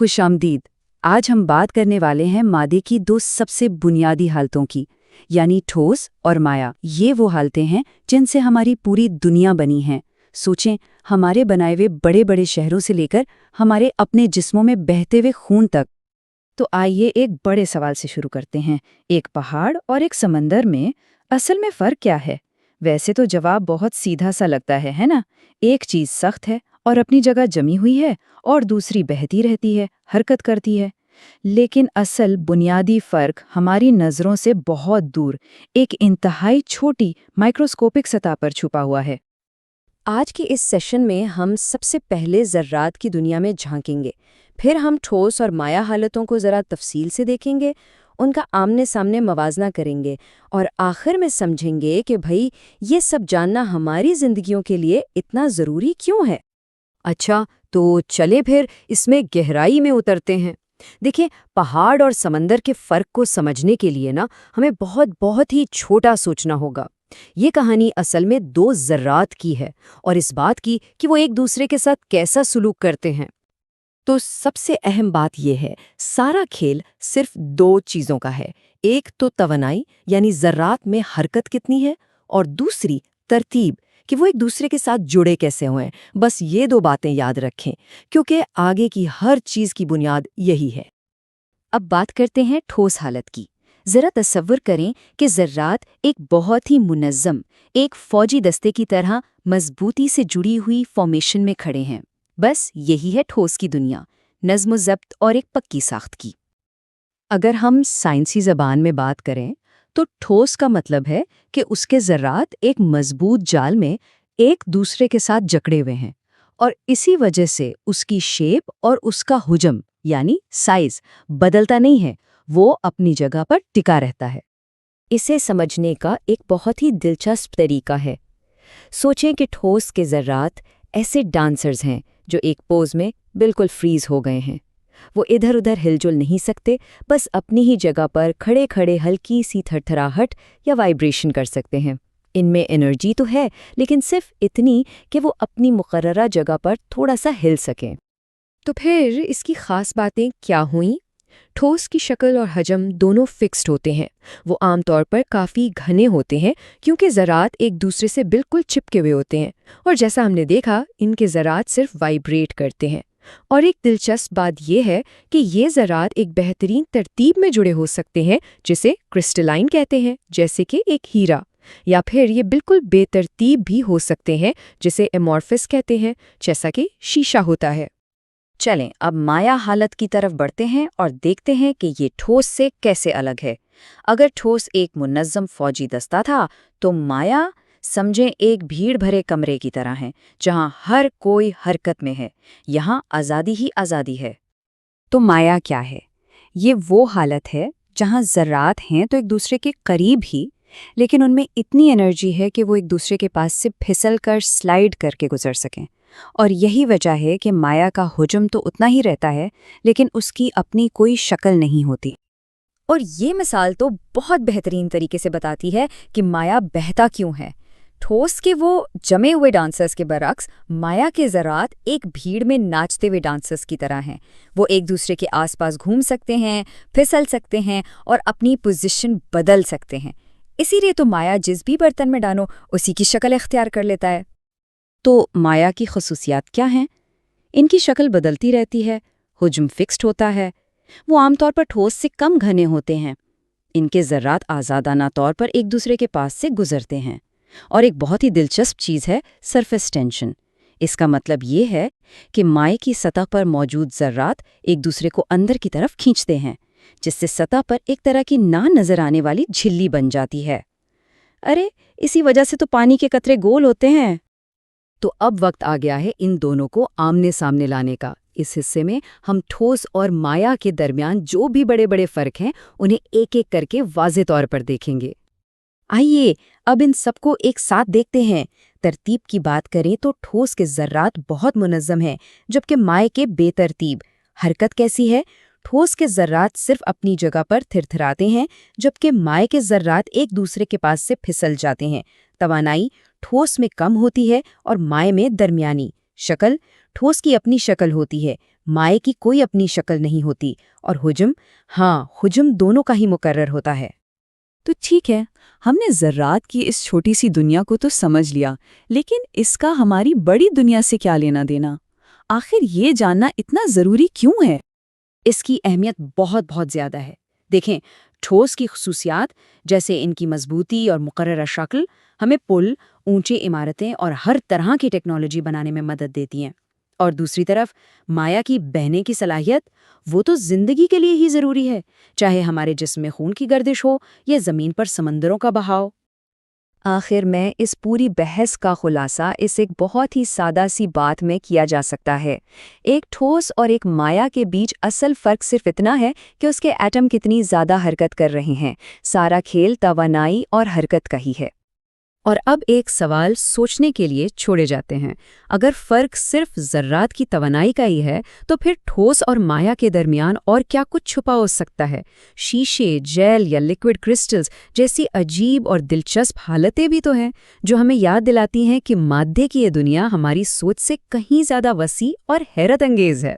खुश आमदीद। आज हम बात करने वाले हैं मादे की दो सबसे बुनियादी हालतों की, यानी ठोस और माया। ये वो हालतें हैं जिनसे हमारी पूरी दुनिया बनी है। सोचें, हमारे बनाए हुए बड़े बड़े शहरों से लेकर हमारे अपने जिस्मों में बहते हुए खून तक। तो आइए एक बड़े सवाल से शुरू करते हैं। एक पहाड़ और एक समंदर में असल में फ़र्क क्या है? वैसे तो जवाब बहुत सीधा सा लगता है ना? एक चीज़ सख्त है और अपनी जगह जमी हुई है, और दूसरी बहती रहती है, हरकत करती है। लेकिन असल बुनियादी फ़र्क हमारी नज़रों से बहुत दूर, एक इंतहाई छोटी माइक्रोस्कोपिक सतह पर छुपा हुआ है। आज के इस सेशन में हम सबसे पहले ज़र्रात की दुनिया में झांकेंगे, फिर हम ठोस और माया हालतों को ज़रा तफसील से देखेंगे, उनका आमने सामने मवाजना करेंगे, और आखिर में समझेंगे कि भाई ये सब जानना हमारी ज़िंदगियों के लिए इतना ज़रूरी क्यों है। अच्छा, तो चले फिर इसमें गहराई में उतरते हैं। देखिए, पहाड़ और समंदर के फ़र्क को समझने के लिए ना हमें बहुत ही छोटा सोचना होगा। ये कहानी असल में दो ज़र्रात की है, और इस बात की कि वो एक दूसरे के साथ कैसा सुलूक करते हैं। तो सबसे अहम बात यह है, सारा खेल सिर्फ दो चीज़ों का है। एक तो तवानाई, यानी ज़र्रात में हरकत कितनी है, और दूसरी तरतीब, कि वो एक दूसरे के साथ जुड़े कैसे हुए हैं। बस ये दो बातें याद रखें, क्योंकि आगे की हर चीज़ की बुनियाद यही है। अब बात करते हैं ठोस हालत की। ज़रा तसव्वुर करें कि ज़र्रात एक बहुत ही मुनज़्ज़म, एक फ़ौजी दस्ते की तरह मजबूती से जुड़ी हुई फॉर्मेशन में खड़े हैं। बस यही है ठोस की दुनिया, नज़्म ज़ब्त और एक पक्की साख्त की। अगर हम साइंसी ज़बान में बात करें तो ठोस का मतलब है कि उसके ज़र्रात एक मजबूत जाल में एक दूसरे के साथ जकड़े हुए हैं, और इसी वजह से उसकी शेप और उसका हुजम यानी साइज बदलता नहीं है, वो अपनी जगह पर टिका रहता है। इसे समझने का एक बहुत ही दिलचस्प तरीका है। सोचें कि ठोस के ज़र्रात ऐसे डांसर्स हैं जो एक पोज में बिल्कुल फ्रीज हो गए हैं। वो इधर उधर हिलजुल नहीं सकते, बस अपनी ही जगह पर खड़े खड़े हल्की सी थरथराहट या वाइब्रेशन कर सकते हैं। इनमें एनर्जी तो है, लेकिन सिर्फ इतनी कि वो अपनी मुकर्ररा जगह पर थोड़ा सा हिल सकें। तो फिर इसकी ख़ास बातें क्या हुईं? ठोस की शक्ल और हजम दोनों फिक्स्ड होते हैं। वो आमतौर पर काफ़ी घने होते हैं, क्योंकि ज़रात एक दूसरे से बिल्कुल चिपके हुए होते हैं, और जैसा हमने देखा, इनके ज़रात सिर्फ वाइब्रेट करते हैं। और एक दिलचस्प बात यह है कि ये ज़रात एक बेहतरीन तरतीब में जुड़े हो सकते हैं, जिसे क्रिस्टलाइन कहते हैं, जैसे कि एक हीरा, या फिर ये बिल्कुल बेतरतीब भी हो सकते हैं, जिसे एमॉर्फिस कहते हैं, जैसा कि शीशा होता है। चलें, अब माया हालत की तरफ बढ़ते हैं और देखते हैं कि ये ठोस से कैसे अलग है। अगर ठोस एक मुनज़्ज़म फ़ौजी दस्ता था, तो माया समझें एक भीड़ भरे कमरे की तरह है, जहाँ हर कोई हरकत में है। यहाँ आज़ादी ही आज़ादी है। तो माया क्या है? ये वो हालत है जहाँ ज़र्रात हैं तो एक दूसरे के करीब ही, लेकिन उनमें इतनी एनर्जी है कि वो एक दूसरे के पास से फिसल कर स्लाइड करके गुजर सकें। और यही वजह है कि माया का हुजम तो उतना ही रहता है, लेकिन उसकी अपनी कोई शक्ल नहीं होती। और ये मिसाल तो बहुत बेहतरीन तरीके से बताती है कि माया बहता क्यों है। ठोस के वो जमे हुए डांसर्स के बरक्स, माया के ज़रात एक भीड़ में नाचते हुए डांसर्स की तरह हैं। वो एक दूसरे के आसपास घूम सकते हैं, फिसल सकते हैं, और अपनी पोजीशन बदल सकते हैं। इसीलिए तो माया जिस भी बर्तन में डालो उसी की शक्ल इख्तियार कर लेता है। तो माया की खसूसियात क्या हैं? इनकी शक्ल बदलती रहती है, हुज्म फिक्स्ड होता है, वो आमतौर पर ठोस से कम घने होते हैं, इनके ज़र्रात आज़ादाना तौर पर एक दूसरे के पास से गुजरते हैं, और एक बहुत ही दिलचस्प चीज़ है सरफेस टेंशन। इसका मतलब ये है कि माए की सतह पर मौजूद ज़र्रात एक दूसरे को अंदर की तरफ खींचते हैं, जिससे सतह पर एक तरह की ना नज़र आने वाली झिल्ली बन जाती है। अरे, इसी वजह से तो पानी के कतरे गोल होते हैं। तो अब वक्त आ गया है इन दोनों को आमने सामने लाने का। इस हिस्से में हम ठोस और माया के दरमियान जो भी बड़े बड़े फर्क हैं, उन्हें एक एक करके वाज़े तौर पर देखेंगे। आइए अब इन सबको एक साथ देखते हैं। तरतीब की बात करें तो ठोस के ज़र्रात बहुत मुनज़्ज़म हैं, जबकि माए के बेतरतीब। हरकत कैसी है? ठोस के ज़र्रात सिर्फ अपनी जगह पर थिरथिराते हैं, जबकि माए के ज़र्रात एक दूसरे के पास से फिसल जाते हैं। तवानाई ठोस में कम होती है और माए में दरमियानी। शक्ल ٹھوس کی اپنی شکل ہوتی ہے، مائع کی کوئی اپنی شکل نہیں ہوتی، اور حجم دونوں کا ہی مقرر ہوتا ہے۔ تو ٹھیک ہے، ہم نے ذرات کی اس چھوٹی سی دنیا کو تو سمجھ لیا، لیکن اس کا ہماری بڑی دنیا سے کیا لینا دینا؟ آخر یہ جاننا اتنا ضروری کیوں ہے؟ اس کی اہمیت بہت بہت زیادہ ہے۔ دیکھیں، ٹھوس کی خصوصیات جیسے ان کی مضبوطی اور مقررہ شکل ہمیں پل، اونچی عمارتیں اور ہر طرح کی ٹیکنالوجی بنانے میں مدد دیتی ہیں، اور دوسری طرف مائع کی بہنے کی صلاحیت، وہ تو زندگی کے لیے ہی ضروری ہے، چاہے ہمارے جسم میں خون کی گردش ہو یا زمین پر سمندروں کا بہاؤ۔ آخر میں اس پوری بحث کا خلاصہ اس ایک بہت ہی سادہ سی بات میں کیا جا سکتا ہے۔ ایک ٹھوس اور ایک مائع کے بیچ اصل فرق صرف اتنا ہے کہ اس کے ایٹم کتنی زیادہ حرکت کر رہے ہیں۔ سارا کھیل توانائی اور حرکت کا ہی ہے۔ اور اب ایک سوال سوچنے کے لیے چھوڑے جاتے ہیں، اگر فرق صرف ذرات کی توانائی کا ہی ہے تو پھر ٹھوس اور مائع کے درمیان اور کیا کچھ چھپا ہو سکتا ہے؟ شیشے، جیل یا لیکوڈ کرسٹلز جیسی عجیب اور دلچسپ حالتیں بھی تو ہیں جو ہمیں یاد دلاتی ہیں کہ مادے کی یہ دنیا ہماری سوچ سے کہیں زیادہ وسیع اور حیرت انگیز ہے۔